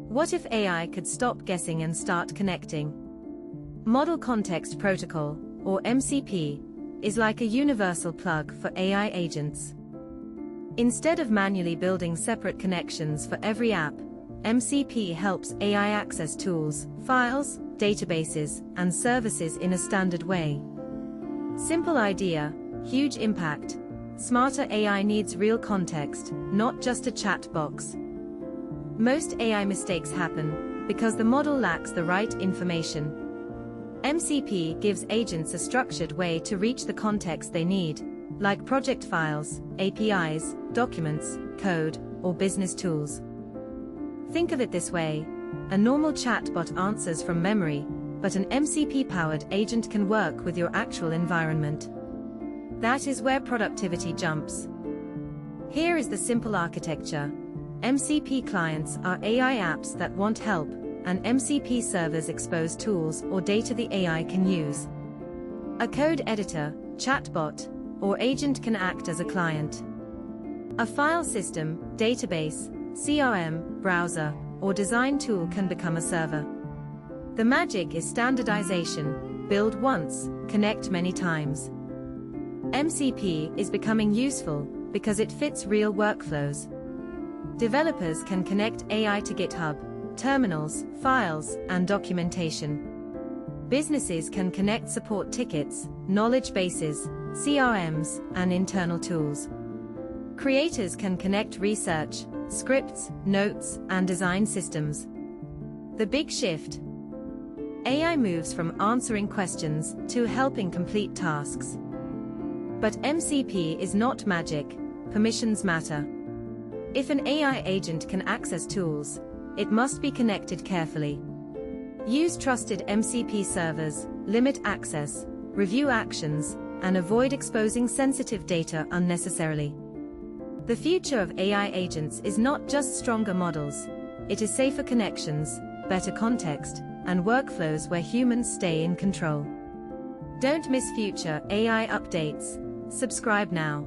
What if AI could stop guessing and start connecting? Model Context Protocol, or MCP, is like a universal plug for AI agents. Instead of manually building separate connections for every app, MCP helps AI access tools, files, databases, and services in a standard way. Simple idea, huge impact. Smarter AI needs real context, not just a chat box. Most AI mistakes happen because the model lacks the right information. MCP gives agents a structured way to reach the context they need, like project files, APIs, documents, code, or business tools. Think of it this way: a normal chatbot answers from memory, but an MCP-powered agent can work with your actual environment. That is where productivity jumps. Here is the simple architecture. MCP clients are AI apps that want help, and MCP servers expose tools or data the AI can use. A code editor, chatbot, or agent can act as a client. A file system, database, CRM, browser, or design tool can become a server. The magic is standardization: build once, connect many times. MCP is becoming useful because it fits real workflows. Developers can connect AI to GitHub, terminals, files, and documentation. Businesses can connect support tickets, knowledge bases, CRMs, and internal tools. Creators can connect research, scripts, notes, and design systems. The big shift: AI moves from answering questions to helping complete tasks. But MCP is not magic. Permissions matter. If an AI agent can access tools, it must be connected carefully. Use trusted MCP servers, limit access, review actions, and avoid exposing sensitive data unnecessarily. The future of AI agents is not just stronger models. It is safer connections, better context, and workflows where humans stay in control. Don't miss future AI updates. Subscribe now.